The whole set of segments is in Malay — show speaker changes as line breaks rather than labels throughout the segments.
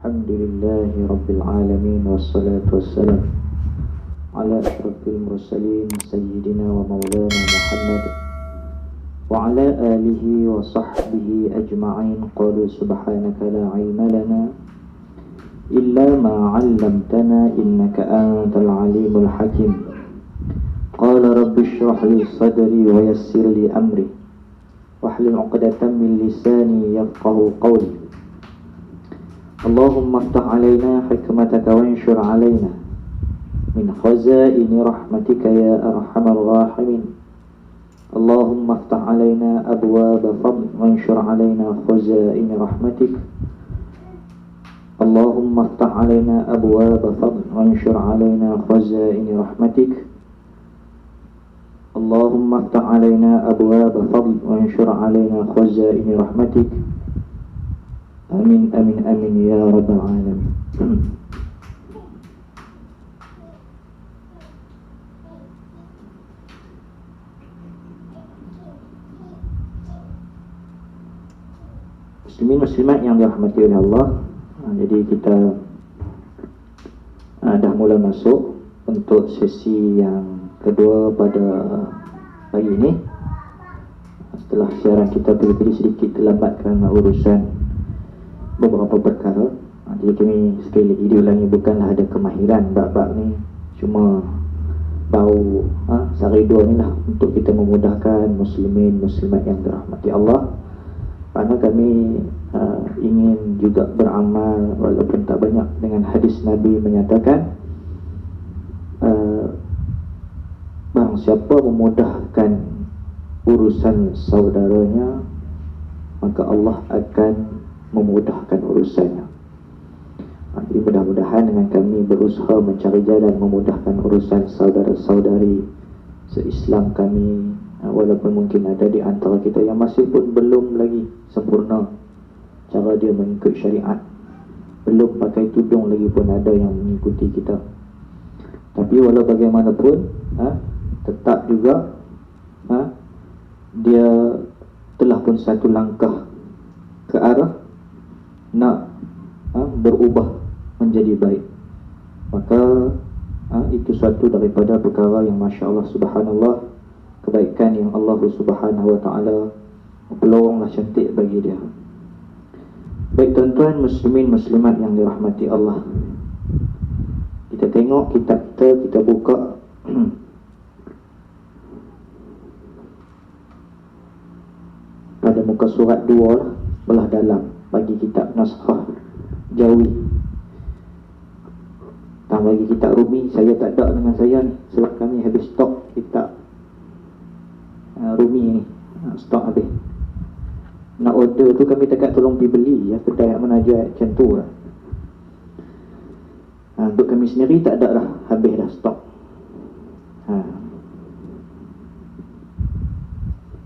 Alhamdulillahi Rabbil Alamin. Wassalatu wassalam ala ashrafil mursalin Sayyidina wa maulana Muhammad wa ala alihi wa sahbihi ajma'in. Qalu subhanaka la ilma lana illa ma 'allamtana innaka antal alimul hakim. Qala rabbi shrah li sadri wa yassir li amri wahlul 'uqdatam min lisani yafqahu qawli. Allahumma aftah alaina hikmataka wanshur alaina min khazaini rahmatika ya arhamar rahimin. Allahumma aftah alaina abwaba fadl wanshur alaina khazaini rahmatik. Allahumma aftah alaina abwaba fadl wanshur alaina khazaini rahmatik. Allahumma aftah alaina abwaba fadl wanshur alaina khazaini rahmatik. Amin, amin, amin ya rabbal alamin. Muslimin muslimat yang dirahmati oleh Allah. Jadi kita dah mula masuk untuk sesi yang kedua pada hari ini. Setelah siaran kita tadi sedikit terlambat kerana urusan beberapa perkara. Jadi kami sekali lagi diulangi, bukanlah ada kemahiran bab-bab ni, cuma bau saridua ni lah untuk kita memudahkan muslimin muslimat yang dirahmati Allah. Kerana kami ingin juga beramal walaupun tak banyak dengan hadis Nabi menyatakan barang siapa memudahkan urusan saudaranya, maka Allah akan memudahkan urusannya. Jadi mudah-mudahan dengan kami berusaha mencari jalan memudahkan urusan saudara-saudari se-Islam kami, walaupun mungkin ada di antara kita yang masih pun belum lagi sempurna cara dia mengikut syariat, belum pakai tudung lagi pun ada yang mengikuti kita. Tapi walau bagaimanapun tetap juga dia telah pun satu langkah ke arah nak berubah menjadi baik. Maka itu suatu daripada perkara yang Masya Allah subhanallah, kebaikan yang Allah subhanahu wa ta'ala peloronglah cantik bagi dia. Baik tuan-tuan muslimin muslimat yang dirahmati Allah, kita tengok kitab kita buka pada muka surat 2 lah, belah dalam bagi kitab Naskhah Jawi. Tak bagi kitab Rumi, saya tak ada dengan saya ni, sebab kami habis stok kitab Rumi ni, stok habis. Nak order tu kami dekat tolong pergi beli ya, kedai yang menajat macam tu lah. Untuk kami sendiri tak ada dah, habis dah stok.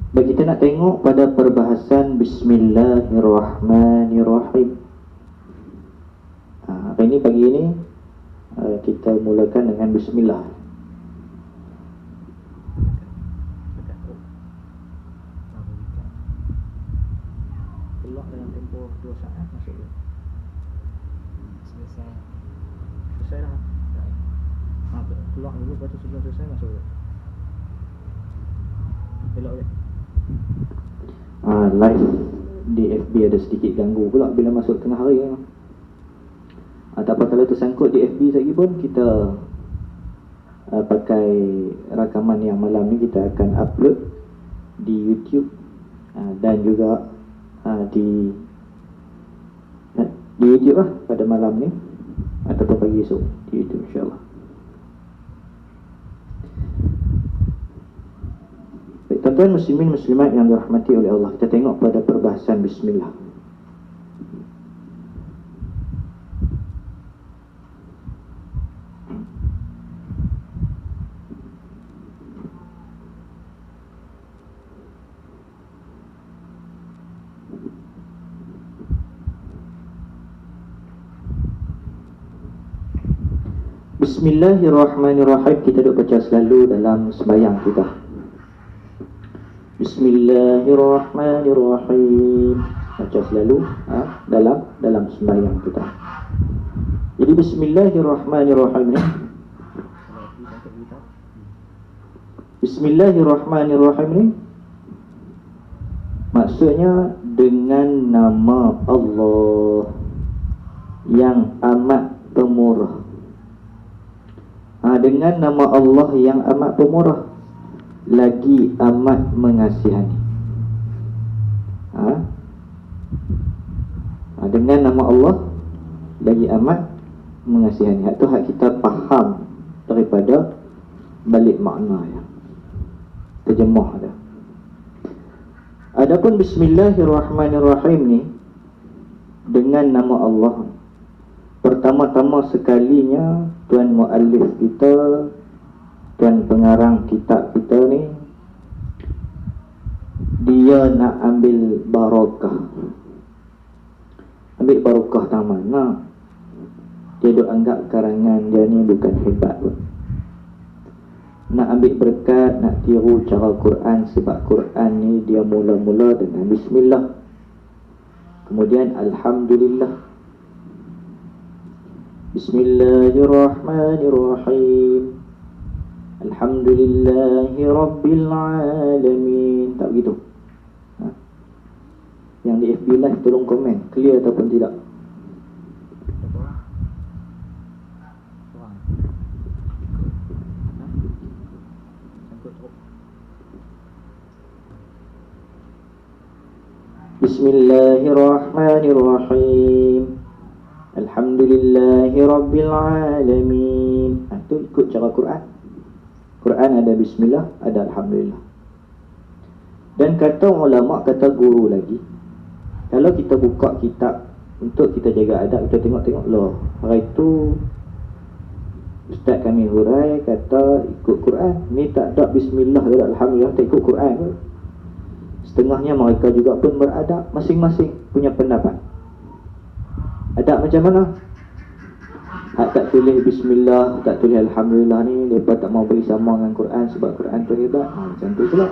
Baik, kita nak tengok pada perbahasan Bismillahirrahmanirrahim. Hari ini, pagi ini kita mulakan dengan Bismillah. Keluar dalam tempoh 2 saat masuk dia. Selesai dah. Keluar dulu, lepas tu sebelum selesai masuk dia. Elok je. Live di FB ada sedikit ganggu pula bila masuk tengah hari. Tak apa, kalau tersangkut di FB lagi pun kita pakai rakaman yang malam ni kita akan upload di YouTube dan juga di YouTube lah pada malam ni ataupun pagi esok di YouTube insyaAllah. Baik, tuan-tuan muslimin muslimat yang dirahmati oleh Allah, kita tengok pada perbahasan Bismillah. Bismillahirrahmanirrahim. Kita duk baca selalu dalam sembahyang kita. Bismillahirrahmanirrahim. Baca selalu dalam sembahyang kita. Jadi bismillahirrahmanirrahim. Bismillahirrahmanirrahim ni maksudnya dengan nama Allah yang amat pemurah. Dengan nama Allah yang amat pemurah, lagi amat mengasihani. Dengan nama Allah lagi amat mengasihani. Itu hak kita faham daripada balik makna ya. Terjemah ada. Adapun bismillahirrahmanirrahim ni dengan nama Allah, pertama-tama sekalinya tuan muallif kita, tuan pengarang kitab kita ni, dia nak ambil barakah. Ambil barakah tak mana? Dia duk anggap karangan dia ni bukan hebat pun. Nak ambil berkat, nak tiru cara Quran, sebab Quran ni dia mula-mula dengan bismillah, kemudian alhamdulillah, bismillahirrahmanirrahim, alhamdulillahi rabbil alamin. Tak begitu? Yang di FB Live tolong komen clear ataupun tidak. Bismillahirrahmanirrahim, alhamdulillahi rabbil alamin. Itu ikut cara Quran. Quran ada bismillah, ada alhamdulillah. Dan kata ulama', kata guru lagi, kalau kita buka kitab untuk kita jaga adab, kita tengok-tengok loh, hari tu Ustaz kami hurai kata ikut Quran, ni tak ada bismillah, tak ada alhamdulillah, tak ikut Quran ke? Setengahnya mereka juga pun beradab, masing-masing punya pendapat. Adab macam mana? Hak tak tulis bismillah, tak tulis alhamdulillah ni, mereka tak mau beri sama dengan Quran sebab Quran tu hebat. Macam tu pula.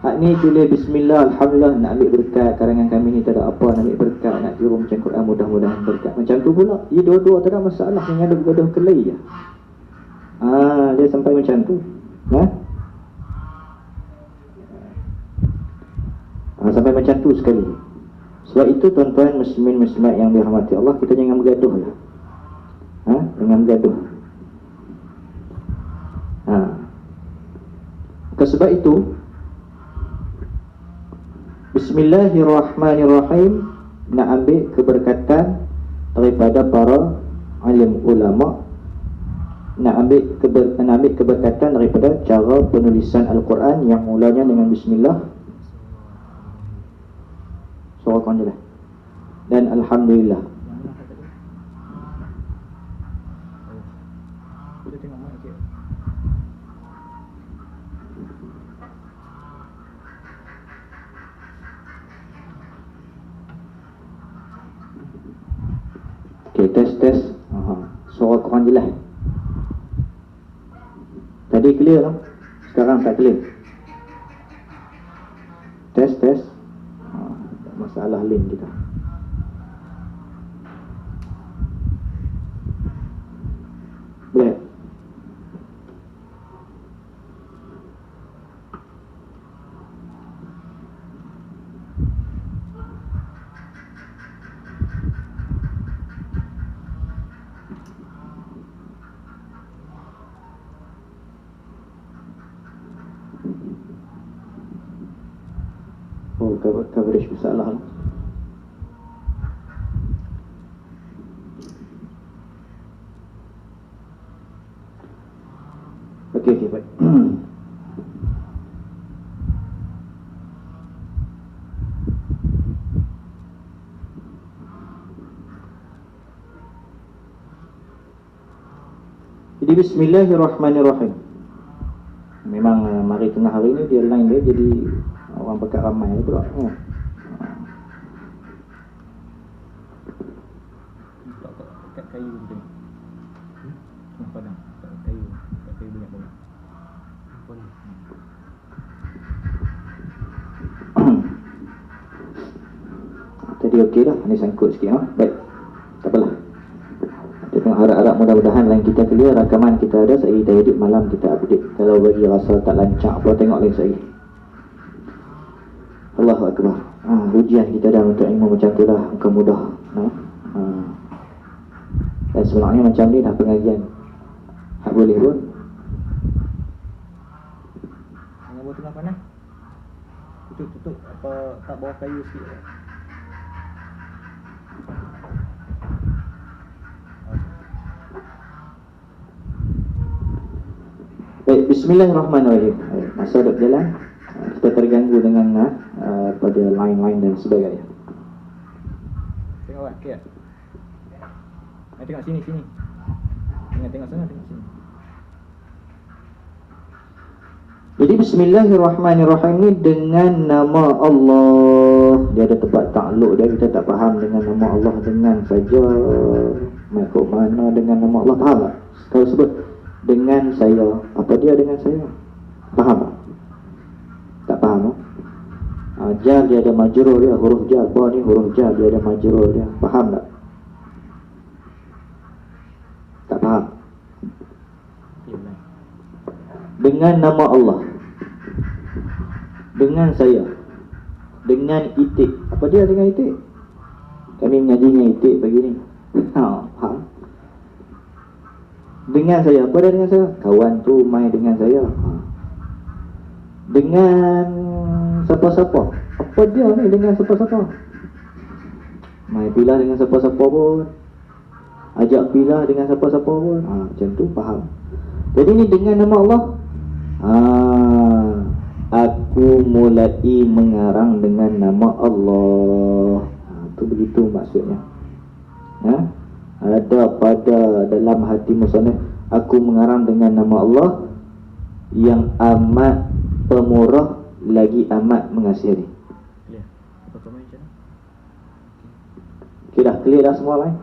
Hak ni tulis bismillah, alhamdulillah, nak ambil berkat, karangan kami ni tak ada apa, nak ambil berkat, nak tiru macam Quran, mudah-mudahan berkat. Macam tu pula. Ia dua-dua tak ada masalah, yang ada bergaduh kelai je. Dia sampai macam tu. Sampai macam tu sekali. Sebab itu tuan-tuan muslimin muslimat yang dirahmati Allah, kita jangan bergaduh lah. Jangan bergaduh. Sebab itu bismillahirrahmanirrahim nak ambil keberkatan daripada para alim ulama, nak ambil keberkatan daripada cara penulisan Al-Quran yang mulanya dengan bismillah, suarakan je lah, dan alhamdulillah. Okay, test. Suara korang jelas. Tadi clear tak? Sekarang tak clear. Test. Masalah link kita. Boleh? Coverage masalah. Okey, baik. Jadi bismillahirrahmanirrahim. Memang mari tengah hari ni dia line dia jadi orang pekat ramai pula.
Kat kayu macam ni. Padang. Kat kayu banyak-banyak. Apa ni?
Tadi okey dah. Ni sangkut sikit. Baik. Tak apalah. mudah-mudahan lain kita clear, rakaman kita ada, saya kita edit malam kita update. Kalau bagi rasa tak lancar apa, tengok lain saya. Allahu Akbar. Ujian kita dah untuk ilmu macam tu dah, muka mudah. Dan sebenarnya macam ni dah pengajian. Tak boleh pun.
Jangan buat tengah panas. Tutup apa, tak bawa kayu sikit.
Baik, bismillahirrahmanirrahim. Masa dah berjalan, kita terganggu dengan pada line-line dan sebagainya.
Tengok kan, okey tak? Tengok sini. Jangan tengok sana, tengok sini.
Jadi bismillahirrahmanirrahim ni dengan nama Allah. Dia ada tempat takluk dia, kita tak faham dengan nama Allah dengan saja. Makhluk mana dengan nama Allah, faham tak? Kalau sebut dengan saya, apa dia dengan saya? Faham tak? Tak faham tak? Jar dia ada majrur dia, huruf jar. Ba ni huruf jar, dia ada majrur dia. Faham tak? Tak faham? Dengan nama Allah, dengan saya, dengan itik. Apa dia dengan itik? Kami mengaji dengan itik pagi ni. Faham? Dengan saya, apa dia dengan saya? Kawan tu main dengan saya. Dengan siapa-siapa. Apa dia ni dengan siapa-siapa? Main pilah dengan siapa-siapa pun, ajak pilah dengan siapa-siapa pun. Macam tu, faham? Jadi ni dengan nama Allah. Aku mulai mengarang dengan nama Allah. Tu begitu maksudnya. Ada pada dalam hati musannif, aku mengarang dengan nama Allah yang amat pemurah lagi amat mengasihi.
Clear. Apa komen macam mana?
Okay, dah clear dah semua lain.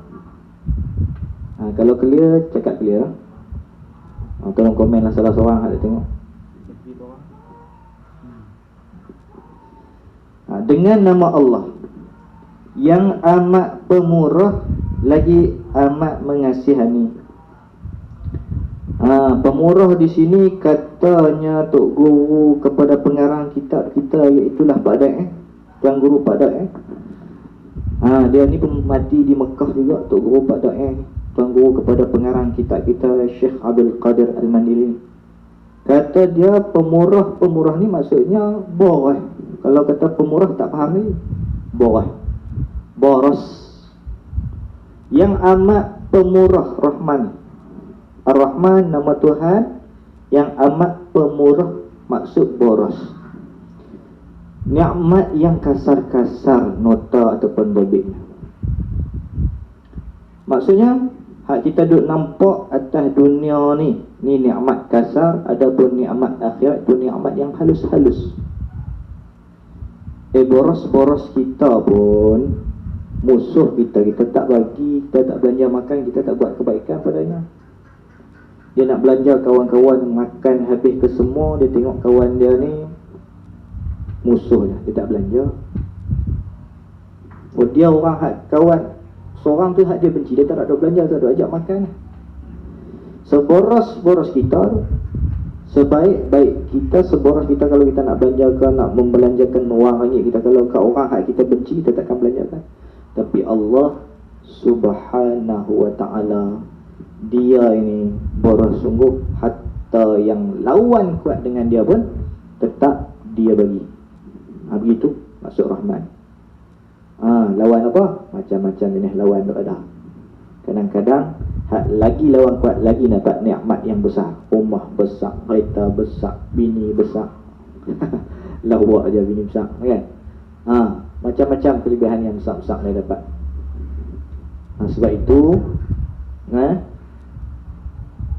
Kalau clear, cakap clear. Tolong komen lah salah seorang ada tengok. Dengan nama Allah yang amat pemurah lagi amat mengasihani. Pemurah di sini katanya Tok Guru kepada pengarang kitab kita, iaitulah Pak Daik, Tuan Guru Pak Daik. Dia ni pun mati di Mekah juga, Tok Guru Pak Daik, Tuan Guru kepada pengarang kitab kita Syekh Abdul Qadir Al-Mandili. Kata dia pemurah ni maksudnya boros. Kalau kata pemurah tak faham ni, boros. Yang amat pemurah, Rahman. Ar-Rahman nama Tuhan, yang amat pemurah maksud boros. Nikmat yang kasar-kasar nota ataupun bebeknya. Maksudnya hak kita duk nampak atas dunia ni nikmat kasar, adapun nikmat akhirat tu nikmat yang halus-halus. Boros-boros kita pun musuh kita, kita tak bagi, kita tak belanja makan, kita tak buat kebaikan padanya. Dia nak belanja kawan-kawan makan habis ke semua, dia tengok kawan dia ni musuh dia tak belanja. Dia orang hak kawan seorang tu hak dia benci, dia tak ada belanja, tak ada ajak makan. Seboros-boros kita tu, sebaik-baik kita, seboros kita kalau kita nak belanjakan, nak membelanjakan wang ringgit kita, kalau kat orang hak kita benci, kita takkan belanjakan. Tapi Allah Subhanahu wa ta'ala, dia ini boros sungguh, hatta yang lawan kuat dengan dia pun tetap dia bagi. Begitu maksud Rahman. Lawan apa? Macam-macam jenis lawan berada. Kadang-kadang lagi lawan kuat, lagi dapat nikmat yang besar. Rumah besar, kereta besar, bini besar. Lawak aja bini besar, kan? Macam-macam kelebihan yang besar-besar dia dapat. Sebab itu,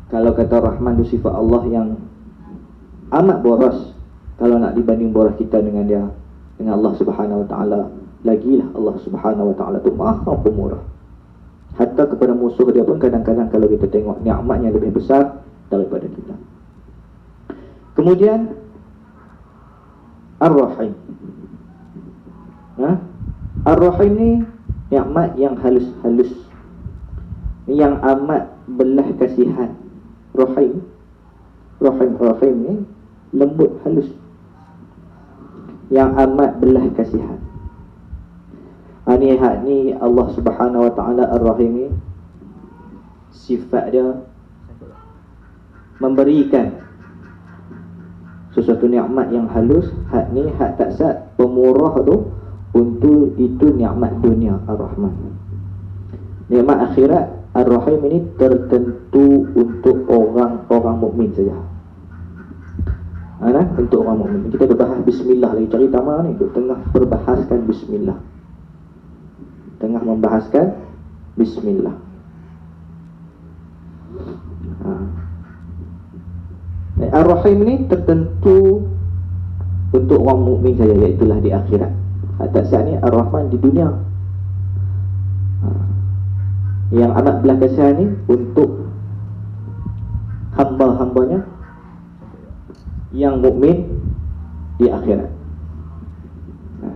kalau kata Rahman itu sifat Allah yang amat boros. Kalau nak dibanding boros kita dengan dia, dengan Allah Subhanahu wa ta'ala, lagilah Allah Subhanahu wa ta'ala tu maha pemurah. Hatta kepada musuh dia pun kadang-kadang kalau kita tengok nikmatnya lebih besar daripada kita. Kemudian Ar-Rahim. Ar-Rahim ni nikmat yang halus-halus, yang amat belah kasihan. Rahim ni lembut halus, yang amat belah kasihan. Ni Allah Subhanahu wa taala Ar-Rahim ni sifat dia memberikan sesuatu nikmat yang halus. Hak ni hak tak sat pemurah tu untuk itu nikmat dunia Ar-Rahman. Nikmat akhirat Ar-Rahim ini tertentu untuk orang-orang mukmin saja. Untuk orang mukmin. Kita berbahas bismillah lagi, cari tamat ni tengah berbahaskan bismillah. Tengah membahaskan bismillah. Ar-Rahim ni tertentu untuk orang mukmin saja, iaitulah di akhirat. Atas ni Ar-Rahman di dunia. Yang amat belah kasihan ni untuk hamba-hambanya yang mukmin di akhirat.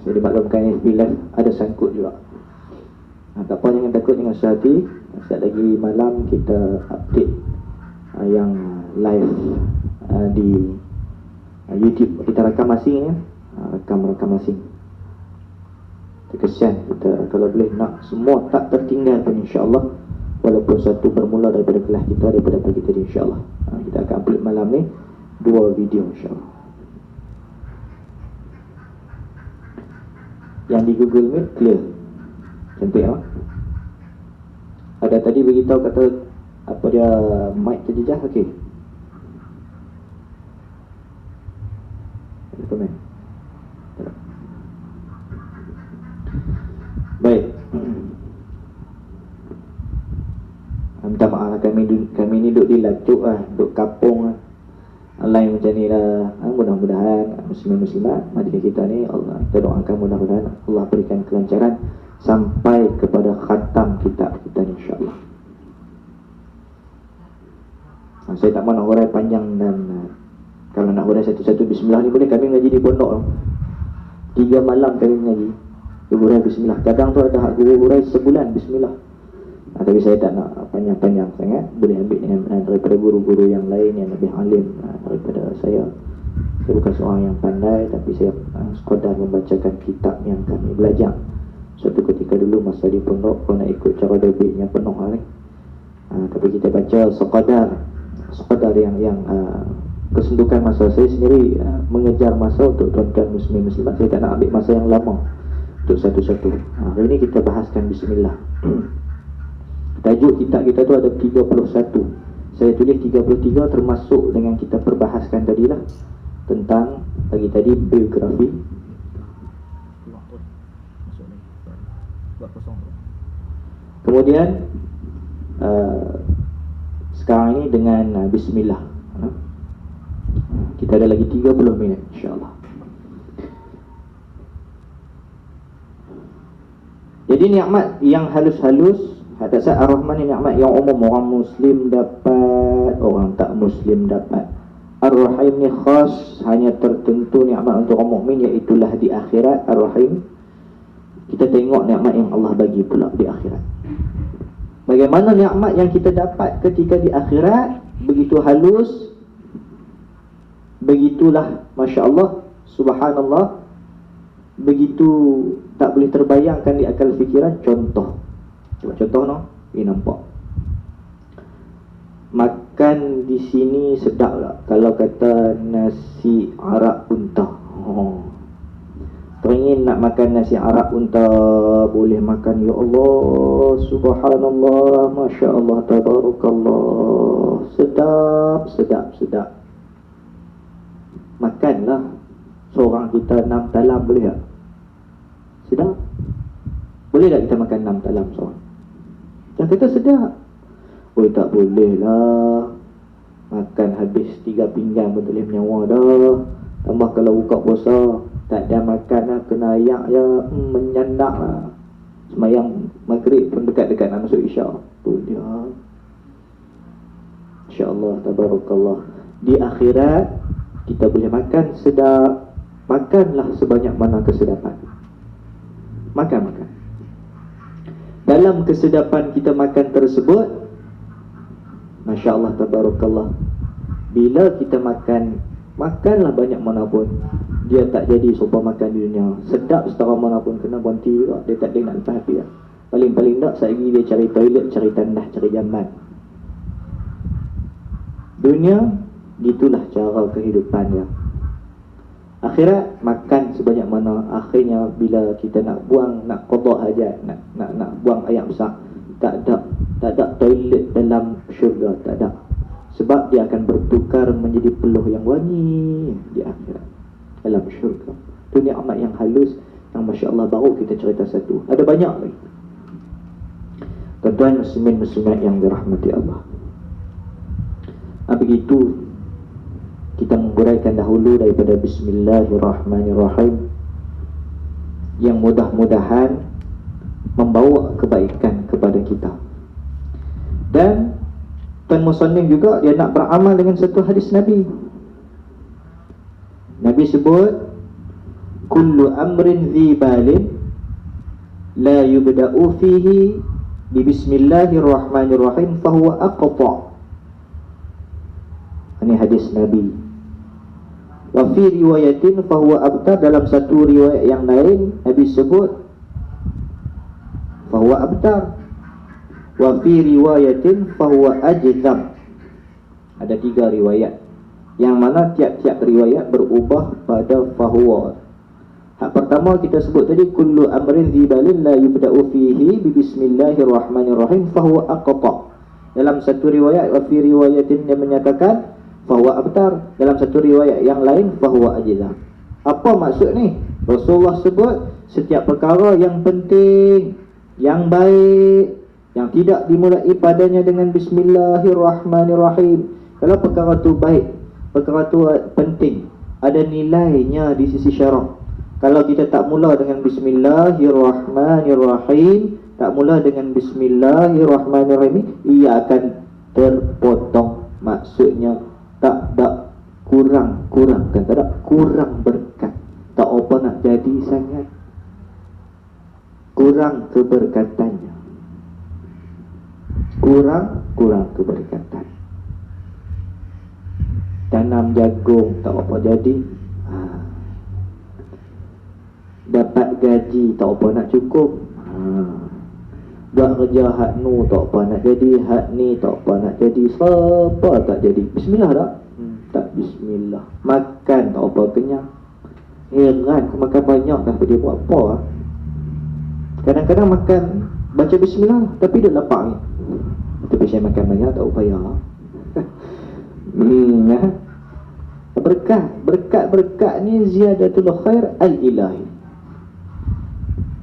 Saya dimaklumkan yang bila ada sangkut juga. Tak apa, jangan takut, jangan susah hati. Sekejap lagi malam kita update yang live di YouTube. Kita rakam masing ya, rakam masing. Kesian kita kalau boleh nak semua tak tertinggal pun insya-Allah, walaupun satu bermula daripada kelas kita, daripada pagi tadi insya-Allah. Kita akan upload malam ni 2 video insya-Allah. Yang di Google Meet clear. Cantik tak? Ada tadi beritahu kata apa dia mic terjejah, okey. Ada komen. Baik. Minta maaf lah, kami ni duduk di lacuk lah, duduk kapung lah. Lain macam ni lah. Mudah-mudahan muslim-muslimat majlis kita ni, Allah kita doakan mudah-mudahan Allah berikan kelancaran sampai kepada khatam kitab kita ni insya-Allah. Saya tak mahu nak hurai panjang, dan kalau nak hurai satu-satu bismillah ni boleh. Kami ngaji di pondok 3 malam kami ngaji hurai bismillah. Kadang tu ada hak guru hurai sebulan bismillah. Tapi saya tak nak panjang-panjang sangat. Boleh ambil dengan daripada guru-guru yang lain yang lebih alim daripada saya. Saya bukan seorang yang pandai, tapi saya sekadar membacakan kitab yang kami belajar. Suatu ketika dulu masa di pondok, kalau nak ikut cara debitnya penuh lah ni. Tapi kita baca sekadar yang kesendukan masa. Saya sendiri mengejar masa untuk tuan-tuan muslim-muslimat. Saya tak nak ambil masa yang lama untuk satu-satu. Hari ini kita bahaskan bismillah. Tajuk kitab kita tu ada 31. Saya tulis 33 termasuk dengan kita perbahaskan tadilah tentang pagi tadi biografi. Kemudian sekarang ini dengan bismillah. Kita ada lagi 30 minit insya-Allah. Jadi nikmat yang halus-halus, kata saya Ar-Rahman ni nikmat yang umum, orang muslim dapat, orang tak muslim dapat. Ar-Rahim ni khas, hanya tertentu nikmat untuk orang mukmin, iaitulah di akhirat. Ar-Rahim, kita tengok nikmat yang Allah bagi pula di akhirat. Bagaimana nikmat yang kita dapat ketika di akhirat, begitu halus, begitulah masya-Allah, subhanallah, begitu tak boleh terbayangkan di akal fikiran. Contoh no, ini nampak makan di sini sedap tak? Kalau kata nasi arak unta, teringin nak makan nasi arak unta, boleh makan. Ya Allah, subhanallah, masya Allah, tabarakallah, sedap. Makanlah seorang kita 6 talam, boleh tak? Sedap. Boleh tak kita makan 6 talam seorang? Yang kata sedap. Oh, tak boleh lah. Makan habis 3 pinggan pun boleh menyawa dah. Tambah kalau buka puasa, tak ada makan lah, kena ayak je, menyandak lah. Semayang maghrib pun dekat-dekat nak masuk isyak. Tu dia. InsyaAllah, tabarakallah. Di akhirat kita boleh makan sedap. Makanlah sebanyak mana kesedapan. Makan. Dalam kesedapan kita makan tersebut, Masya Allah, tabarakallah. Bila kita makanlah banyak mana pun, dia tak jadi sopa makan di dunia. Sedap setara mana pun, kena berhenti juga. Dia tak ada nak lepas hati lah. Paling-paling tak, lagi dia cari toilet, cari tanah, cari jaman. Dunia, gitulah cara kehidupan dia. Akhirat, makan sebanyak mana. Akhirnya bila kita nak buang, nak qada hajat, nak buang air besar, tak ada toilet dalam syurga, tak ada. Sebab dia akan bertukar menjadi peluh yang wangi di akhirat, dalam syurga. Itu nikmat yang halus, yang Masya Allah baru kita cerita satu. Ada banyak lagi. Tuan-tuan muslimin muslimat yang dirahmati Allah. Begitu kita menguraikan dahulu daripada Bismillahirrahmanirrahim, yang mudah-mudahan membawa kebaikan kepada kita. Dan Tuan Musannif juga dia nak beramal dengan satu hadis Nabi. Nabi sebut, kullu amrin dhi balin la yubda'u fihi bi bismillahirrahmanirrahim fahuwa aqta'. Ini hadis Nabi. Wa fi riwayatin fahuwa abtar. Dalam satu riwayat yang lain Nabi sebut fahuwa abtar. Wa fi riwayatin fahuwa ajzam. Ada 3 riwayat, yang mana tiap-tiap riwayat berubah pada fahuwa. Hak pertama kita sebut tadi, kullu amrin dzibalin la yubda'u fihi bi bismillahirrahmanirrahim fahuwa aqta'. Dalam satu riwayat, wa fi riwayatin, dia menyatakan fahuwa abtar. Dalam satu riwayat yang lain fahuwa ajzam. Apa maksud ni? Rasulullah sebut setiap perkara yang penting, yang baik, yang tidak dimulai padanya dengan bismillahirrahmanirrahim, kalau perkara tu baik, perkara tu penting, ada nilainya di sisi syarak. Kalau kita tak mula dengan bismillahirrahmanirrahim, tak mula dengan bismillahirrahmanirrahim, ia akan terpotong. Maksudnya tak kurang kan, tak ada kurang berkat, tak apa nak jadi sangat, kurang keberkatannya, kurang keberkatan. Tanam jagung tak apa jadi, dapat gaji tak apa nak cukup, buat kerja hak nu tak apa nak jadi, hak ni tak apa nak jadi, apa tak jadi. Bismillah tak? Tak bismillah. Makan tak apa kenyang. Heran, aku makan banyak dah, dia buat apa? Kadang-kadang makan baca bismillah tapi dia lapar ni. Tapi saya makan banyak tak upaya. Berkat ni ziyadatul khair al-ilahi,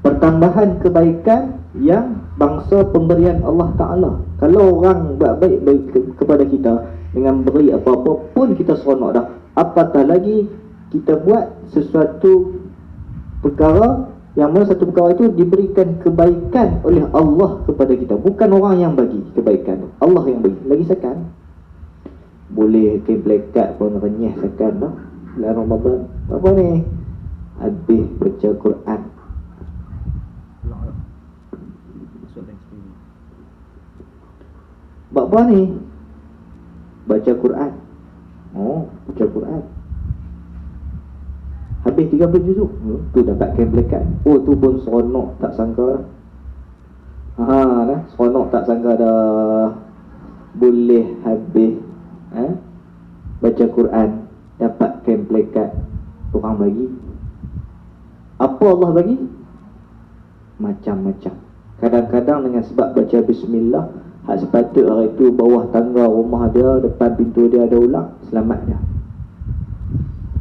pertambahan kebaikan yang bangsa pemberian Allah Ta'ala. Kalau orang buat baik kepada kita, dengan beri apa-apa pun kita seronok dah. Apatah lagi kita buat sesuatu perkara yang mana satu perkara itu diberikan kebaikan oleh Allah kepada kita. Bukan orang yang bagi kebaikan, Allah yang bagi. Lagi sekan boleh ke blekat pun renyah sekan dah. Bulan Ramadan apa ni, habis baca Quran. Buat apa ni? Baca Quran. Baca Quran. Habis 30 juzuk, tu dapat keblekat. Tu pun seronok tak sangka. Seronok tak sangka dah. Boleh habis baca Quran, dapat keblekat. Orang bagi. Apa Allah bagi? Macam-macam. Kadang-kadang dengan sebab baca bismillah, hak sepatut hari itu bawah tangga rumah dia, depan pintu dia ada ulang, selamat dia.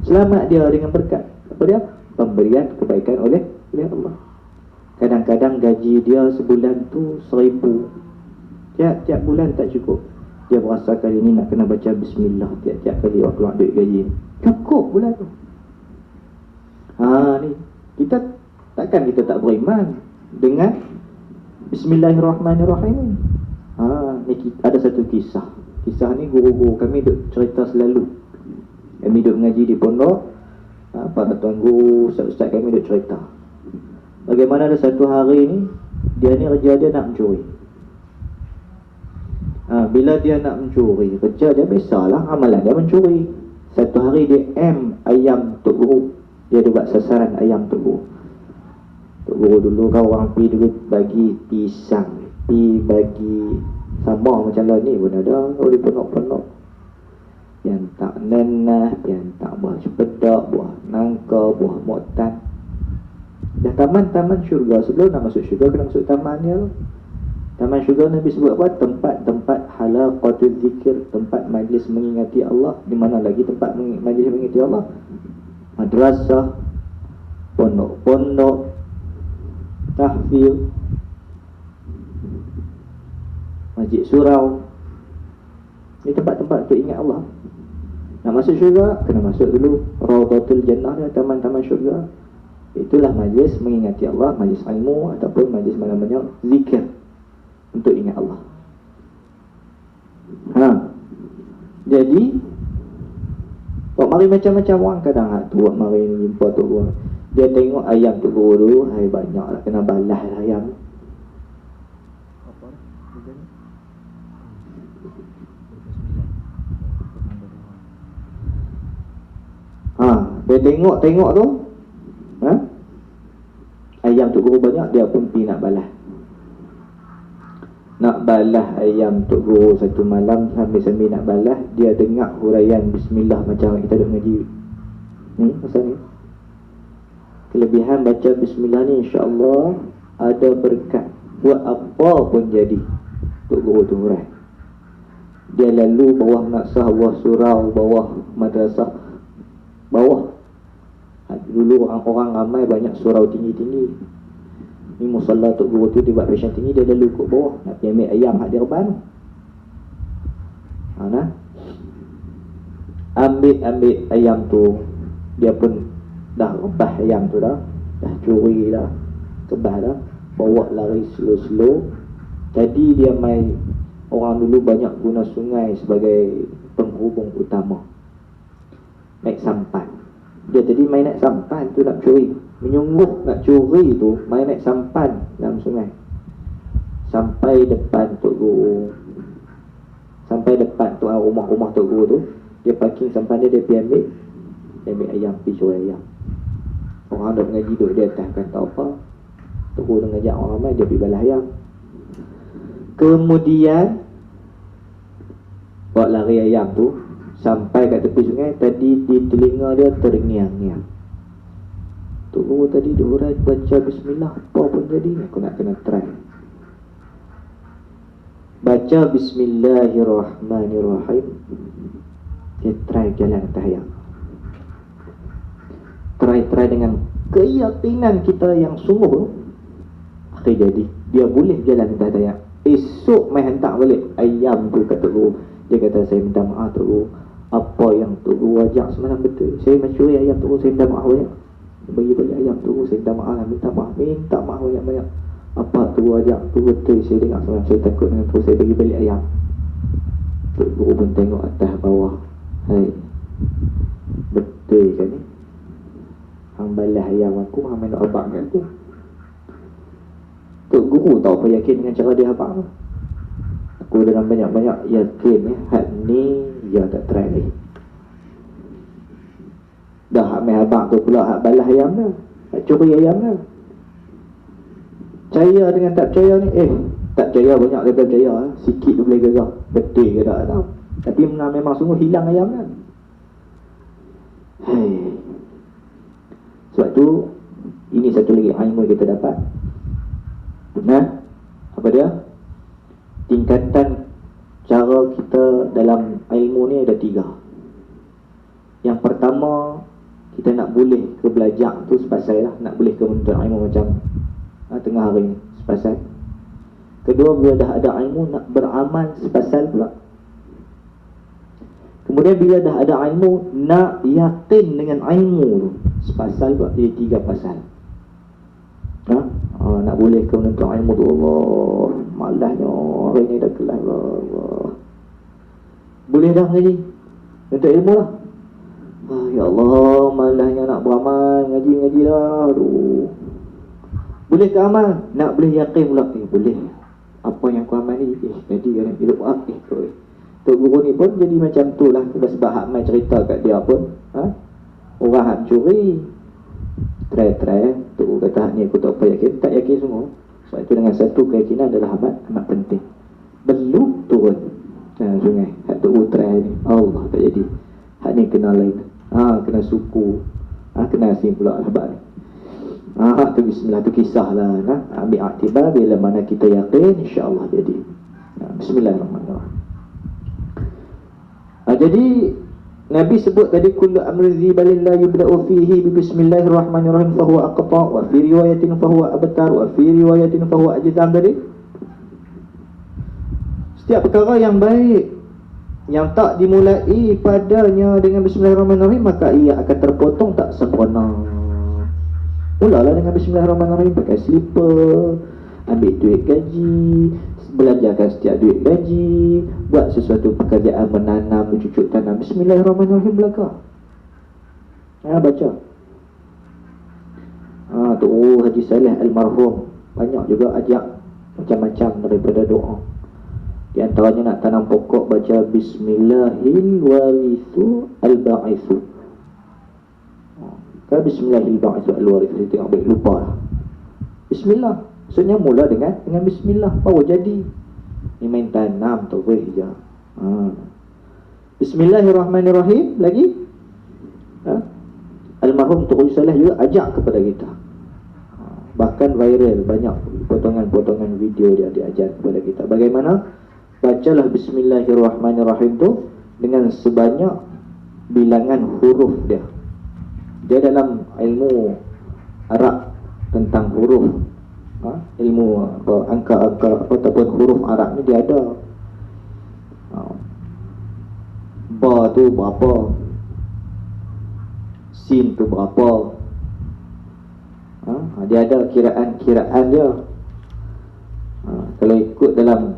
Selamat dia dengan berkat. Apa dia? Pemberian kebaikan oleh Allah. Kadang-kadang gaji dia sebulan tu 1,000. Tiap bulan tak cukup. Dia berasa kali ni nak kena baca bismillah tiap-tiap kali waktu keluar duit gaji ni. Cukup bulan tu. Ni kita takkan kita tak beriman dengan bismillahirrahmanirrahim. Ni ada satu kisah. Kisah ni guru-guru kami duk cerita selalu. Kami duk mengaji di pondok, para tuan guru, ustaz-ustaz kami duk cerita bagaimana ada satu hari ni, dia ni kerja dia nak mencuri. Bila dia nak mencuri, kerja dia biasalah, amalan dia mencuri. Satu hari dia ayam Tok Guru. Dia ada buat sasaran ayam Tok Guru. Tok Guru dulu kan orang pi dulu bagi pisang, pi bagi sama macam lah ni pun ada. Kalau dia penok-penok, yang tak nenah, yang tak buah cepedak, buah nangka, buah moktan. Dah taman syurga. Sebelum nak masuk syurga kena masuk taman dia. Taman syurga Nabi sebut apa? Tempat-tempat halaqatul zikir, tempat majlis mengingati Allah. Di mana lagi tempat majlis mengingati Allah? Madrasah, pondok-pondok, tahfidz, masjid surau. Ini tempat-tempat untuk ingat Allah. Nak masuk syurga, kena masuk dulu Raudatul Jannah dia, taman-taman syurga. Itulah majlis mengingati Allah, majlis ilmu ataupun majlis mana-mana zikir untuk ingat Allah. Jadi Tok mari macam-macam orang kadang Tok mari jumpa Tok Guru. Dia tengok ayam Tok Guru dulu, hai banyak lah, kena balas lah ayam. Dia tengok tu, ayam Tok Guru banyak, dia pun pergi nak balas. Nak balas ayam Tok Guru satu malam, sambil-sambil nak balas, dia dengar huraian Bismillah macam kita dah mengaji ni, pasal ni. Kelebihan baca Bismillah ni insya-Allah ada berkat. Buat apa pun jadi. Tok Guru tu hurai. Dia lalu bawah naksah, bawah surau, bawah madrasah, bawah. Dulu orang-orang ramai banyak surau tinggi-tinggi. Ni musalla Tok Guru tu dia buat passion tinggi, dia lalu kat bawah nak pergi ambil ayam hak dia reban. Ambil ayam tu, dia pun dah rebah ayam tu dah curi dah, kebah dah, bawa lari slow-slow. Jadi dia main, orang dulu banyak guna sungai sebagai penghubung utama. Naik sampan. Dia tadi main naik sampan tu nak curi, menyungguh nak curi tu, main naik sampan dalam sungai. Sampai depan Tok Guru, sampai depan tu rumah-rumah Tok Guru tu, dia parking sampan dia pergi ambil ayam, pergi curi ayam. Orang dah mengaji duduk di atas kata apa, Tok Guru dah ngajak orang ramai, dia pergi balas ayam. Kemudian bawa lari ayam tu sampai kat tepi sungai. Tadi di telinga dia terngiang-ngiang, Tok Guru tadi diurai baca Bismillah, apa pun jadi. Aku nak kena try baca Bismillahirrahmanirrahim. Dia try jalan atas ayam, try dengan keyakinan kita yang sungguh. Akhir jadi dia boleh jalan atas ayam. Esok mai hantar balik ayam tu kat Tok Guru. Dia kata, saya minta maaf Tok Guru, apa yang Tok Guru ajak semalam betul. Saya mencuri ayam Tok Guru, saya minta maaf banyak. Bagi balik ayam Tok Guru, saya minta maaf banyak. Apa Tok Guru ajak tu betul. Saya dengar semalam, saya takut dengan tu, saya bagi balik ayam. Tok Guru pun tengok atas bawah, hai, betul kan ni, hang balas ayam aku, hang main nak abang kat aku. Tok Guru tahu apa yakin dengan cara dia abang. Aku dengan banyak-banyak yakin hak ni dia tak try lagi. Dah hak main abang tu pula hak balas ayam dah, hak curi ayam dah. Percaya dengan tak percaya ni, tak percaya banyak daripada percaya. Sikit tu boleh gerak, betul ke tak tahu. Tapi memang sungguh hilang ayam kan. Sebab tu ini satu lagi ilmu kita dapat. Apa dia? Tingkatan cara kita dalam ilmu ni ada 3. Yang pertama, kita nak boleh ke belajar tu sepasal lah, nak boleh ke menuntut ilmu macam tengah hari ni sepasal. Kedua, bila dah ada ilmu, nak beramal sepasal pula. Kemudian bila dah ada ilmu, nak yakin dengan ilmu tu sepasal pula. Jadi 3 pasal. Nak boleh ke menuntut ilmu tu, Allah, malahnya hari ni dah kelas Allah. Boleh dah ngaji, menuntut ilmu lah. Ya Allah, malahnya nak beramal, ngaji dah. Aduh. Boleh ke amal? Nak boleh yakin pula. Boleh. apa yang kau amal ni jadi kan hidup Tok Guru ni pun jadi macam tu lah. Sebab hak mai cerita kat dia pun orang hak curi try Tok Guru kata hak ni aku tak apa yakin, tak yakin semua. Sebab itu dengan satu keyakinan adalah amat penting. Belum turun sungai hak Tok Guru try ni, Allah tak jadi. Hak ni kena lain, kena suku, kena asing pula sebab ni. Tu bismillah, tu kisah lah. Ambil aktibar bila mana kita yakin, insya-Allah jadi. Bismillahirrahmanirrahim. Jadi Nabi sebut tadi kullu amrin dzibalin la yubda'u fihi bi bismillahirrahmanirrahim fa huwa aqta, wa fi riwayatin fa huwa abtar, wa fi riwayatin fa huwa ajdam. Tadi setiap perkara yang baik yang tak dimulai padanya dengan bismillahirrahmanirrahim, maka ia akan terpotong tak sempurna. Mulalah dengan bismillahirrahmanirrahim, pakai slipper, ambil duit gaji, belajarkan setiap duit gaji, buat sesuatu pekerjaan, menanam, mencucuk tanam, bismillahirrahmanirrahim belaka. Baca. Tu Haji Saleh almarhum banyak juga ajak macam-macam daripada doa. Di antaranya nak tanam pokok, baca bismillahil warithu al-ba'ithu. Kalau bismillahil ba'ithu al-warithu, tengok baik, lupa lah. Bismillah maksudnya mula dengan bismillah, baru jadi. Ni main tanam tu boleh je. Bismillahirrahmanirrahim lagi. Almarhum Tok Saleh juga ajak kepada kita. Bahkan viral, banyak potongan-potongan video dia diajar kepada kita. Bagaimana bacalah bismillahirrahmanirrahim tu dengan sebanyak bilangan huruf dia. Dia dalam ilmu Arab tentang huruf, ilmu angka-angka ataupun huruf Arab ni dia ada. Ba tu berapa, sin tu berapa, dia ada kiraan dia. Kalau ikut dalam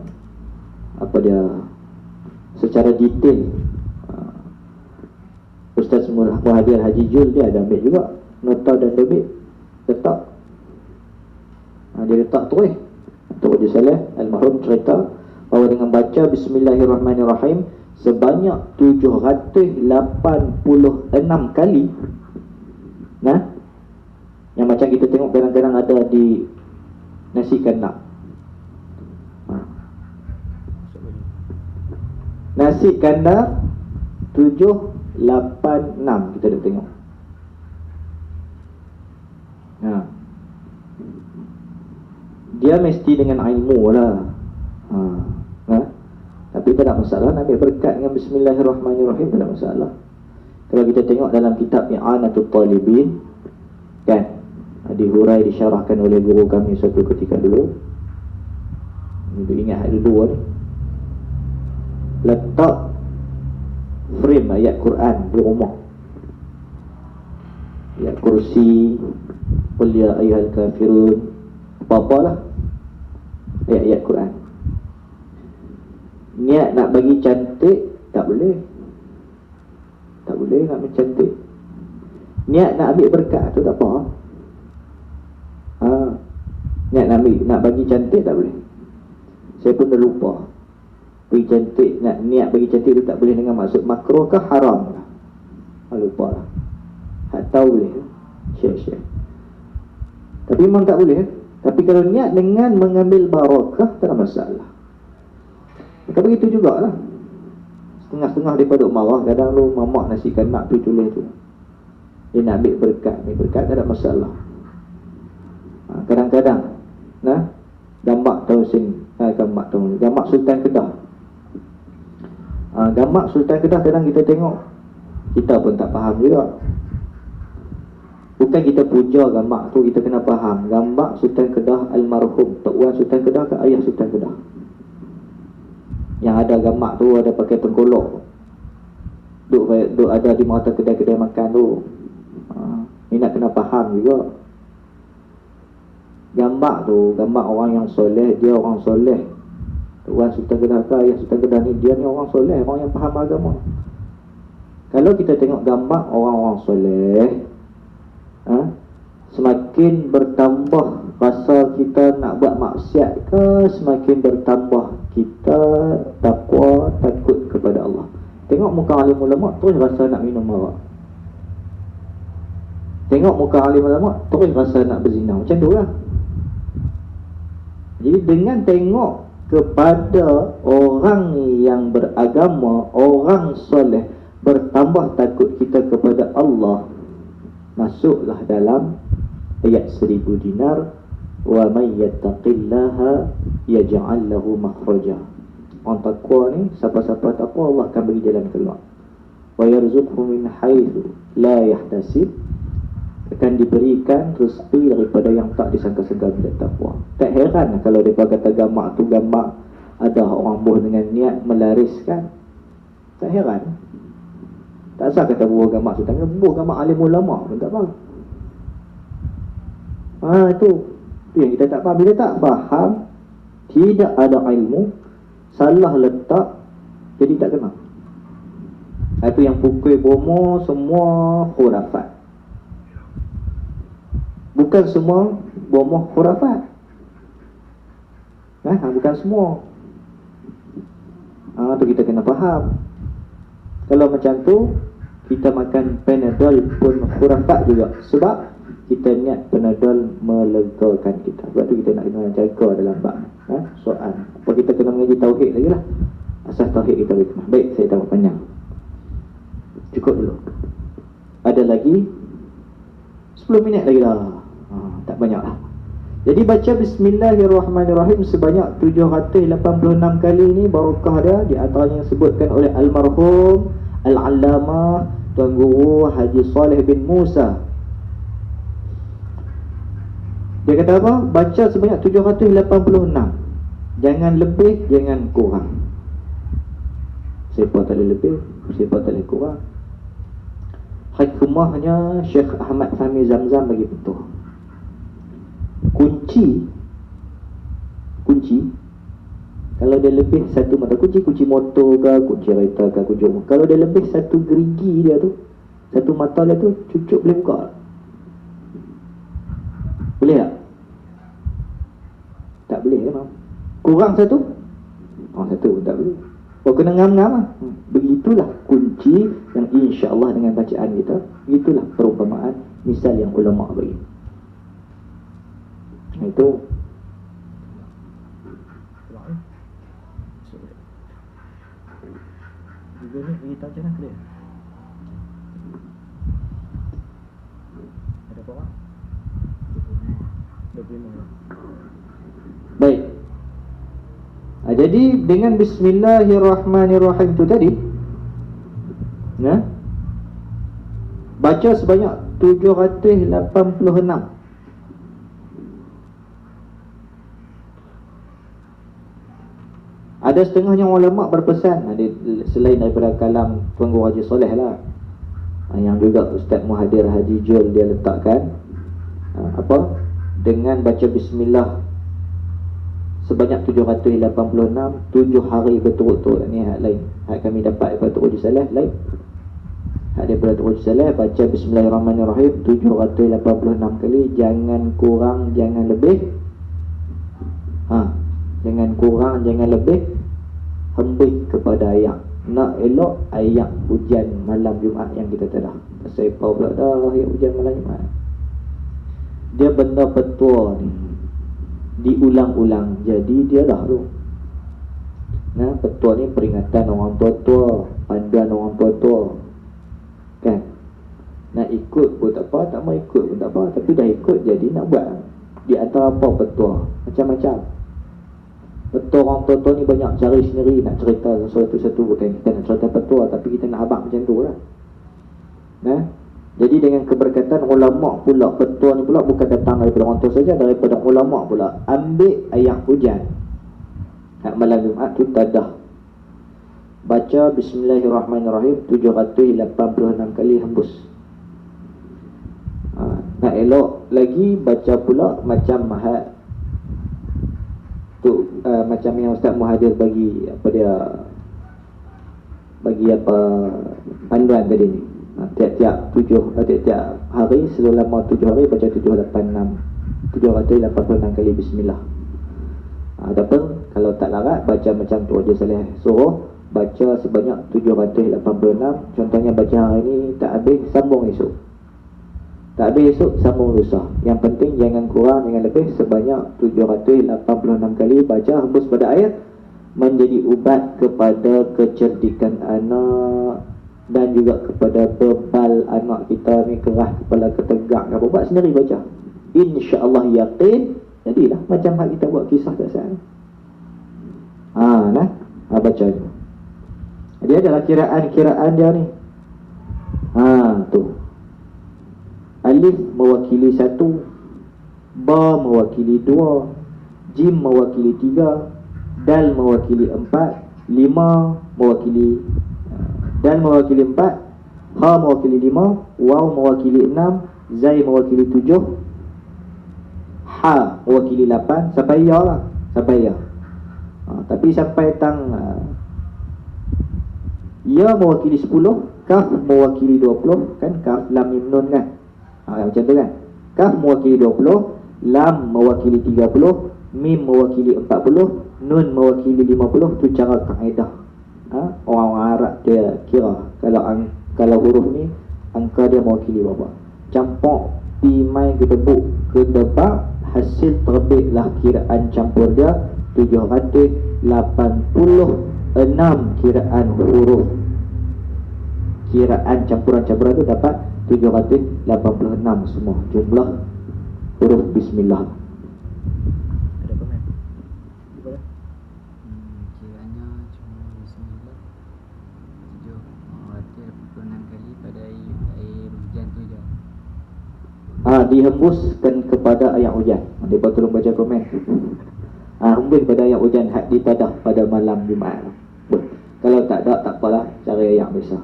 apa dia secara detail, Ustaz Muhadir Haji Jul dia ada ambil juga nota dan debit, letak. Dia letak terus. Tok Haji Saleh almarhum cerita bahawa dengan baca bismillahirrahmanirrahim sebanyak 786 kali, yang macam kita tengok kadang-kadang ada di nasi kandar. Nasi kandar 786 kita dah tengok. Dia mesti dengan ilmu lah. Tapi tak ada masalah, nak ambil berkat dengan bismillahirrahmanirrahim, tak ada masalah. Kalau kita tengok dalam kitab I'anatul Talibin, kan, dihurai, disyarahkan oleh guru kami suatu ketika dulu. Ini ingat dulu ni, letak frame ayat Quran di rumah, ayat kursi, qul ya ayyuhal kafirun, apa-apalah ayat-ayat Quran. Niat nak bagi cantik tak boleh, tak boleh nak mencantik. Niat nak ambil berkat tu tak apa. Niat nak bagi cantik tak boleh. Saya pun dah lupa. Bagi cantik, niat bagi cantik tu tak boleh dengan maksud makruh ke haram lah. Lupa lah. Tak tahu boleh share. Tapi memang tak boleh. Tapi kalau niat dengan mengambil barakah, tak ada masalah. Maka begitu jugalah. Setengah-setengah daripada marah, kadang lu mamak nasi kanak tu tulis tu, dia nak ambil berkat, tak ada masalah. Kadang-kadang gambar gambar Sultan Kedah. Gambar Sultan Kedah kadang kita tengok, kita pun tak faham juga. Bukan kita puja gambar tu, kita kena faham gambar Sultan Kedah almarhum Tok Wan Sultan Kedah ke ayah Sultan Kedah. Yang ada gambar tu ada pakai tengkolok, duk ada di mata kedai-kedai makan tu. Ni nak kena faham juga. Gambar tu gambar orang yang soleh, dia orang soleh. Tok Wan Sultan Kedah ke ayah Sultan Kedah ni, dia ni orang soleh, orang yang faham agama. Kalau kita tengok gambar orang-orang soleh, semakin bertambah rasa kita nak buat maksiat ke, semakin bertambah kita takwa, takut kepada Allah. Tengok muka alim ulama terus rasa nak minum arak. Tengok muka alim ulama terus rasa nak berzina. Macam tu lah. Jadi dengan tengok kepada orang yang beragama, orang soleh, bertambah takut kita kepada Allah, masuklah dalam ayat 1000 dinar, wa may yattaqillaha yaj'al lahu makhraja. Orang takwa ni, siapa-siapa takwa, Allah akan bagi jalan keluar. Wa yarzuqhu min haitsu la yahtasib, akan diberikan rezeki daripada yang tak disangka-sangka bila takwa. Tak heran kalau mereka kata gamak tu gamak ada orang buat dengan niat melariskan. Tak heran. Tak asal kata buah gamak tu, tangan buah gamak alim ulama pun tak faham. Itu yang kita tak faham. Bila tak faham, tidak ada ilmu, salah letak, jadi tak kena. Itu yang pukul bomo semua khurafat. Bukan semua bomoh khurafat. Bukan semua. Tu kita kena faham. Kalau macam tu, kita makan Panadol pun khurafat juga. Sebab kita niat Panadol melegakan kita. Sebab tu kita nak kena jaga dalam bab soal. Apa kita kena mengaji tauhid lagi lah. Asas tauhid kita boleh kena. Baik, saya tak panjang. Cukup dulu. Ada lagi 10 minit lagi dah. Tak banyak lah. Jadi baca Bismillahirrahmanirrahim sebanyak 786 kali ni, barakah dia. Di antaranya disebutkan oleh almarhum Al-Allamah Tuan Guru Haji Saleh bin Musa. Dia kata apa? Baca sebanyak 786. Jangan lebih, jangan kurang. Siapa tak boleh lebih, siapa tak boleh kurang. Hikmahnya Syekh Ahmad Fahmi Zamzam bagi betul. Kunci kalau dia lebih satu mata kunci motor ke, kunci kereta ke, kunci rumah, kalau dia lebih satu gerigi dia tu, satu mata dia tu, cucuk boleh buka. Boleh tak? Tak boleh kan? Kurang satu? Satu tak boleh. Kena ngam-ngam lah. Begitulah kunci yang insya-Allah dengan bacaan kita, begitulah perumpamaan misal yang ulama bagi. Itu juga ni bagi tahu macam mana clear. Ada apa? 25. Baik. Jadi dengan Bismillahirrahmanirrahim tu tadi, baca sebanyak 786. Ada setengahnya ulama berpesan, selain daripada kalam Tuan Guru Haji Soleh lah, yang juga Ustaz Muhadir Haji Jul dia letakkan, dengan baca Bismillah sebanyak 786, 7 hari berturut-turut. Ni hak lain, hak kami dapat daripada Tuan Haji Saleh lain. Hak daripada Tuan Haji Saleh, baca Bismillahirrahmanirrahim 786 kali, jangan kurang, jangan lebih. Jangan kurang, jangan lebih. Hembik kepada ayat. Nak elok ayat hujan malam Jumaat yang kita telah. Saya pula dah ayat hujan malam Jumaat. Dia benda petua ni diulang-ulang, jadi dia dah tu. Petua ni peringatan orang tua-tua, panduan orang tua-tua. Kan? Nak ikut pun tak apa, tak mau ikut pun tak apa, tapi dah ikut jadi nak buat. Di antara apa petua? Macam-macam. Petua orang tua-tua ni banyak, cari sendiri nak cerita sesuatu-satu. Bukan kita nak cerita petua, tapi kita nak abang macam tu lah. Jadi dengan keberkatan ulama pula, petua ni pula bukan datang daripada orang tua saja, daripada ulama pula. Ambil ayat hujan malam Jumaat tu tadah, baca Bismillahirrahmanirrahim 786 kali hembus. Nak elok lagi baca pula macam macam yang Ustaz Muhadir bagi panduan tadi ni. Tiap-tiap hari selama 7 hari baca 786 786 kali bismillah. Adapun kalau tak larat baca macam tu Raja Saleh suruh baca sebanyak 786. Contohnya baca hari ni tak habis, sambung esok. Tak habis esok, sambung lusa. Yang penting jangan kurang, jangan lebih sebanyak 786 kali baca hembus pada ayat, menjadi ubat kepada kecerdikan anak dan juga kepada bebal anak kita ni keras kepala ketegak apa, buat sendiri baca. InsyaAllah yakin jadilah macam hal kita buat kisah tak sah. Baca ni. Dia adalah kiraan dia ni. Tu. Alif mewakili 1, ba mewakili 2, jim mewakili 3, dal mewakili 4, 5 mewakili dal mewakili 4, ha mewakili 5, waw mewakili 6, zai mewakili 7, ha mewakili 8, sampai ya lah, sampai ya. Tapi sampai tang ya mewakili 10, kaf mewakili 20, kan kaf lam mim nun kan. Macam tu kan. Kaf mewakili 20, lam mewakili 30, mim mewakili 40, nun mewakili 50. Tu cara kaedah. Orang Arab dia kira kalau huruf ni angka dia mewakili berapa. Campur pi mai ke debuk ke debak, hasil terbitlah kiraan campur dia 786 kiraan huruf. Kiraan campuran-campuran tu dapat 786 semua jumlah huruf bismillah.
Ada komen? Cuba dah.
Kiranya cuma bismillah 786 kali pada air hujan tu je.
Dihembuskan kepada ayat hujan. Mereka tolong baca komen. Hembus pada ayat hujan had ditadah pada malam Jumaat. Kalau tak ada, tak apalah, cari ayat biasa.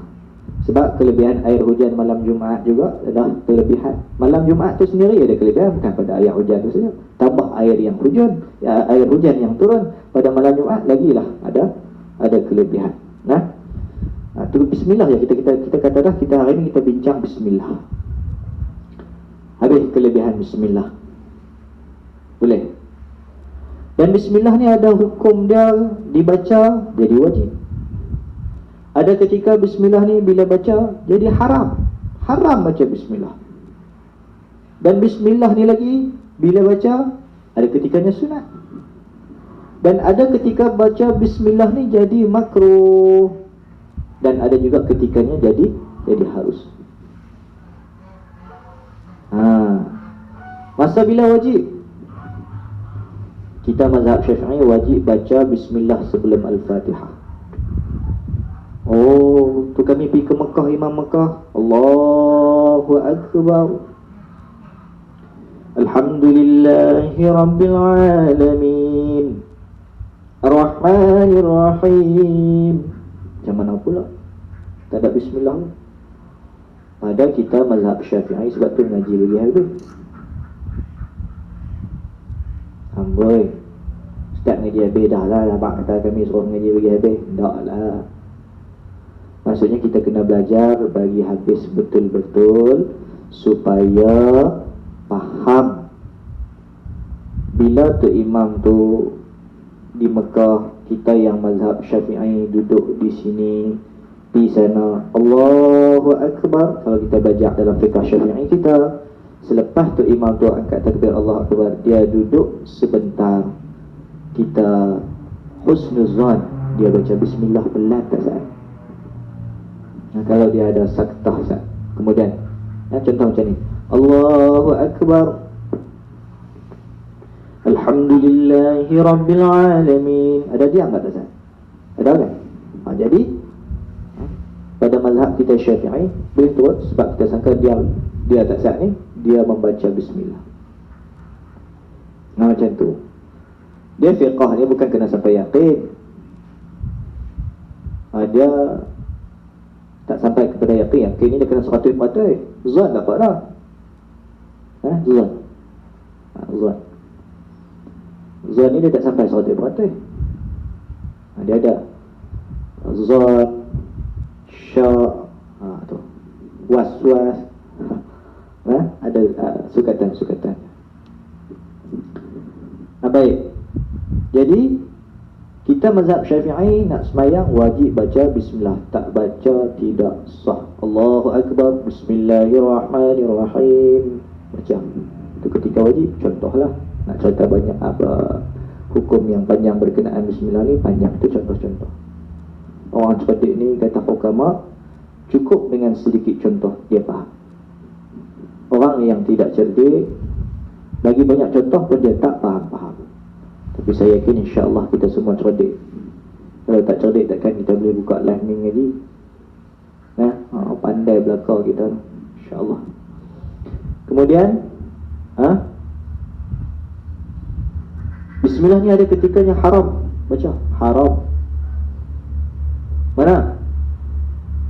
Sebab kelebihan air hujan malam Jumaat juga adalah kelebihan. Malam Jumaat tu sendiri ada kelebihan, bukan pada ayat hujan tu saja. Tambah air yang hujan, air hujan yang turun pada malam Jumaat lagilah ada kelebihan. Tu bismillah ya, kita kata dah, kita hari ni kita bincang bismillah. Habis kelebihan bismillah. Boleh. Dan bismillah ni ada hukum dia, dibaca jadi wajib. Ada ketika bismillah ni bila baca jadi haram. Haram baca bismillah. Dan bismillah ni lagi bila baca ada ketikanya sunat. Dan ada ketika baca bismillah ni jadi makruh. Dan ada juga ketikanya jadi harus. Masa bila wajib? Kita mazhab Syafi'i wajib baca bismillah sebelum Al-Fatihah. Tu kami pergi ke Mekah, Imam Mekah, Allahu Akbar, Alhamdulillahi Rabbil Alamin, Ar-Rahmanir Rahim. Macam mana pula tak ada bismillah? Pada kita mazhab Syafi'i, sebab tu ngaji lagi habis. Amboi, Ustaz ngaji habis dah lah. Abang kata kami suruh ngaji lagi habis. Tak lah. Maksudnya kita kena belajar bagi habis betul-betul supaya faham. Bila tu imam tu di Mekah, kita yang mazhab Syafi'i duduk di sini, di sana Allahu Akbar. Kalau kita belajar dalam fiqh Syafi'i kita, selepas tu imam tu angkat takbir Allahu Akbar, dia duduk sebentar, kita husnuzan, dia baca bismillah pelan tak sah. Kalau dia ada saktah sah. Kemudian contoh macam ni, Allahu Akbar, Alhamdulillahi Rabbil Alamin. Ada diam tak sah? Ada kan? Jadi pada mazhab kita Syafi'i boleh turut, sebab kita sangka dia tak sah ni, dia membaca bismillah. Macam tu. Dia fiqah ni bukan kena sampai yakin. Dia tak sampai kepada yakin. Yakin ni dia kena 100%. Zat dapat dah. Zat. Zat. Zat ni dia tak sampai 100%. Dia ada zat, syak, tu, waswas, ada sukatan-sukatan. Baik. Jadi kita mazhab Syafi'i nak sembahyang wajib baca bismillah. Tak baca tidak sah. Allahu Akbar, bismillahirrahmanirrahim. Baca. Itu ketika wajib. Contohlah, nak cerita banyak apa hukum yang panjang berkenaan bismillah ni, panjang. Itu contoh-contoh. Orang cerdik ni kata hukama, cukup dengan sedikit contoh dia faham. Orang yang tidak cerdik, bagi banyak contoh pun dia tak faham-faham. Tapi saya yakin insya-Allah kita semua cerdik. Kalau tak cerdik takkan kita boleh buka live ni lagi. Pandai belakang kita insya-Allah. Kemudian bismillah ni ada ketikanya haram. Baca haram. Mana?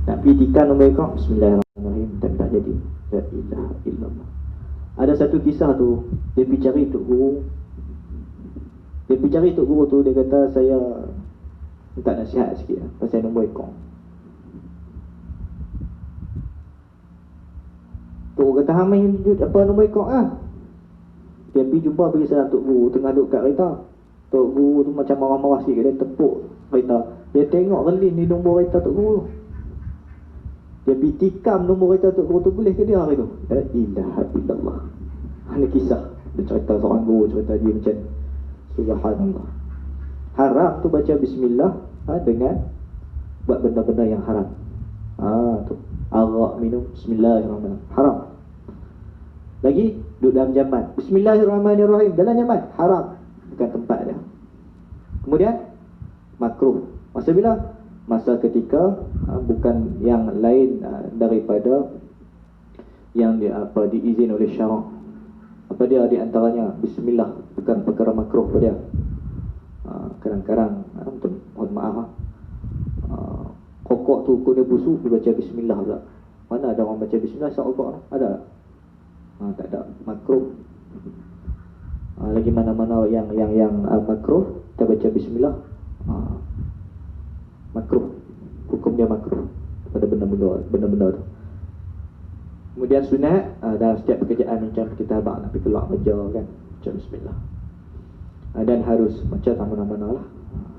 Nak pergi tikar nombor ekor, bismillahirrahmanirrahim, tak jadi. La ilaha illallah. Ada satu kisah tu, dia pergi cari tok guru. Dia pergi cari tok guru tu, dia kata saya minta nasihat sikit pasal nombor ekor. Tok guru kata, "Hang main apa nombor ekor ah?" Dia pergi jumpa, pergi salam tok guru tengah duduk kat kereta. Tok guru tu macam marah-marah sikit, dia tepuk kereta. Dia tengok relin di nombor kereta tok guru. Dia pergi tikam nombor kereta tok guru tu, boleh ke dia hari tu? La ilaha illallah. Ini kisah. Dia cerita seorang guru, cerita dia macam subhanallah. Haram tu baca bismillah dengan buat benda-benda yang haram. Tu arak minum, bismillahirrahmanirrahim, haram. Lagi duduk dalam jamban, bismillahirrahmanirrahim, dalam jamban, haram, bukan tempat dia. Kemudian makruh. Masa bila? Masa ketika bukan yang lain daripada yang diizin oleh syarak. Apa dia di antaranya? Bismillah, bukan perkara makruh pada dia. Kadang-kadang mohon maaf kokok tu kuning busuk dibaca bismillah pula. Mana ada orang baca bismillah saat kokok? Ada? Tak ada. Makruh. Lagi mana-mana yang makruh kita baca bismillah. Makruh. Hukum dia makruh pada benda-benda tu. Kemudian sunat dalam setiap pekerjaan macam kita abang nak pergi keluar kerja kan, baca bismillah. Dan harus macam mana-mana lah,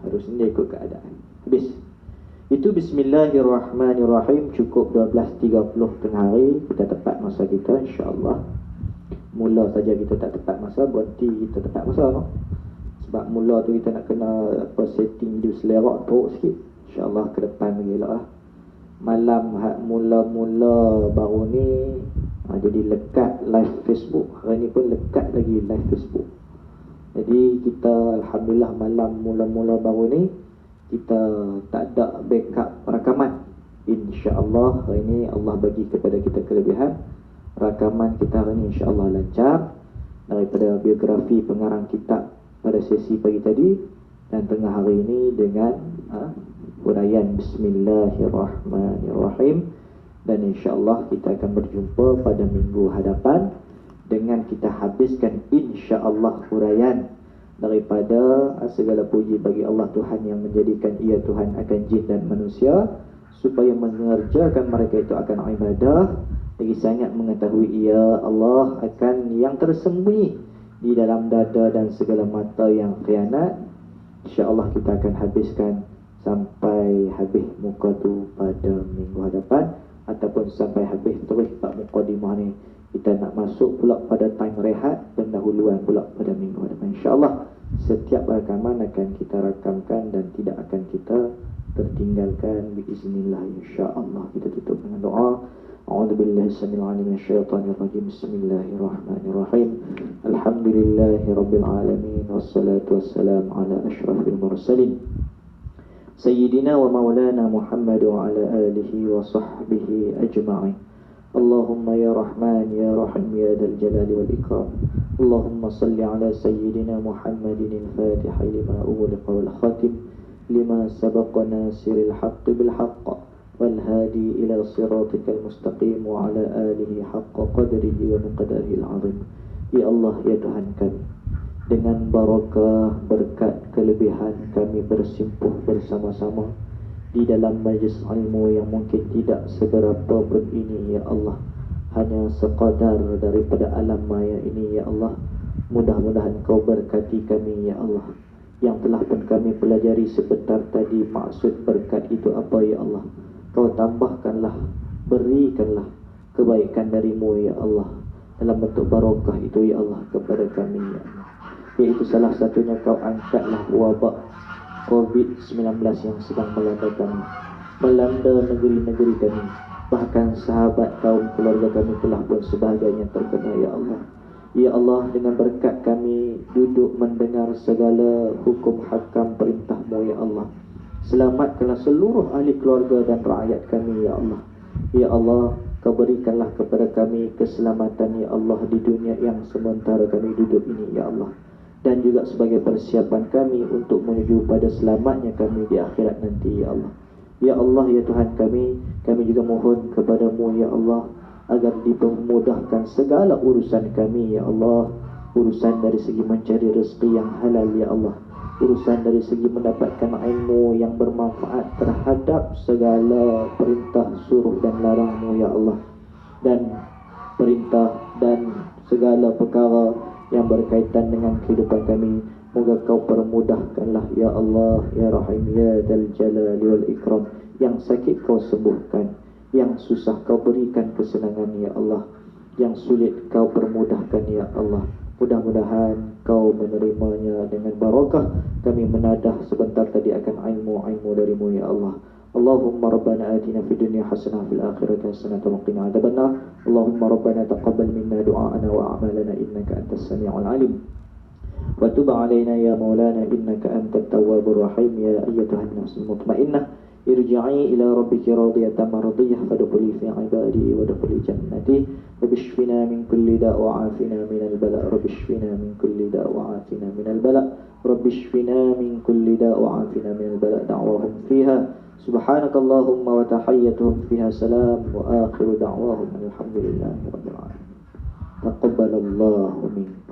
harus ni ikut keadaan. Habis. Itu bismillahirrahmanirrahim, cukup 12.30 tengah hari kita tepat masa kita insya-Allah. Mula saja kita tak tepat masa, berhenti kita tepat masa no? Sebab mula tu kita nak kena setting video selerak teruk sikit. InsyaAllah ke depan lagi lah. Malam mula-mula baru ni jadi lekat live Facebook. Hari ni pun lekat lagi live Facebook. Jadi kita alhamdulillah malam mula-mula baru ni kita tak ada backup rakaman. InsyaAllah hari ni Allah bagi kepada kita kelebihan. Rakaman kita hari ni insyaAllah lancar daripada biografi pengarang kitab pada sesi pagi tadi, dan tengah hari ini dengan huraian bismillahirrahmanirrahim. Dan insyaAllah kita akan berjumpa pada minggu hadapan dengan kita habiskan insyaAllah huraian daripada segala puji bagi Allah Tuhan yang menjadikan ia Tuhan akan jin dan manusia, supaya mengerjakan mereka itu akan ibadah, lagi sangat mengetahui ia Allah akan yang tersembunyi di dalam dada dan segala mata yang khianat. InsyaAllah kita akan habiskan sampai habis muka tu pada minggu hadapan, ataupun sampai habis terus tak mukadimah ni. Kita nak masuk pula pada time rehat, pendahuluan pula pada minggu hadapan. InsyaAllah setiap rakaman akan kita rakamkan dan tidak akan kita tertinggalkan biiznillah insyaAllah. Kita tutup dengan doa. A'udzubillahi samil alim minasyaitanir rajim. Bismillahirrahmanirrahim. Alhamdulillahi rabbil alamin, wassalatu wassalamu ala asyrafil mursalin sayyidina wa maulana Muhammad wa ala alihi wa sahbihi ajma'in. Allahumma ya Rahman ya Rahim ya Dzal Jalali wal Ikram. Allahumma salli ala sayyidina Muhammadin al-Fatihi lima ughliqa wal khatim lima sabaqa nasiril haqqi bil haqq wal hadi ila siratikal mustaqim wa ala alihi haqqa qadrihi wa miqdarihi al-azim. Ya Allah ya Tuhan kami, dengan barakah berkat kelebihan kami bersimpuh bersama-sama di dalam majlis ilmu yang mungkin tidak seberapa pun ini ya Allah, hanya sekadar daripada alam maya ini ya Allah. Mudah-mudahan kau berkati kami ya Allah. Yang telah pun kami pelajari sebentar tadi, maksud berkat itu apa ya Allah. Kau tambahkanlah, berikanlah kebaikan darimu ya Allah, dalam bentuk barokah itu ya Allah kepada kami ya Allah. Iaitu salah satunya kau angkatlah wabak COVID-19 yang sedang melanda kami, melanda negeri-negeri kami. Bahkan sahabat kaum keluarga kami telah pun sebahagiannya terkena ya Allah. Ya Allah, dengan berkat kami duduk mendengar segala hukum hakam perintah-Mu ya Allah. Selamatkanlah seluruh ahli keluarga dan rakyat kami ya Allah. Ya Allah, Kau berikanlah kepada kami keselamatan ya Allah di dunia yang sementara kami duduk ini ya Allah. Dan juga sebagai persiapan kami untuk menuju pada selamatnya kami di akhirat nanti ya Allah. Ya Allah ya Tuhan kami juga mohon kepada-Mu ya Allah, agar dipermudahkan segala urusan kami ya Allah. Urusan dari segi mencari rezeki yang halal ya Allah, urusan dari segi mendapatkan ilmu yang bermanfaat terhadap segala perintah suruh dan larang-Mu ya Allah, dan perintah dan segala perkara yang berkaitan dengan kehidupan kami. Moga Kau permudahkanlah ya Allah ya Rahim ya Dzal Jalali wal Ikram. Yang sakit Kau sembuhkan, yang susah Kau berikan kesenangan ya Allah, yang sulit Kau permudahkan ya Allah. Mudah-mudahan Kau menerimanya dengan barakah. Kami menadah sebentar tadi akan ilmu-ilmu darimu ya Allah. Allahumma rabbana atina fid dunya hasanah fil akhirati hasanah wa qina adzabannar. Allahumma rabbana taqabbal minna du'aana wa a'malana innaka antas samiul alim. Wa tub 'alaina ya maulana innaka antat tawwabur rahim. Ya ayyatuhan nafsul mutmainnah irji'i ila rabbiki radiyatan mardiyah fadkhuli fi 'ibadi wa dkhuli jannati. Rabbishfina min kulli da' wa 'afina minal bala'. Rabbishfina min kulli da' wa 'afina minal bala'. Rabbishfina min kulli da' wa 'afina minal bala'. Da'wahum fiha subhanakallahumma wa tahiyyatuhum fiha salam wa akhiru da'wahum alhamdulillahi rabbil alamin. Taqabbalallahu minkum.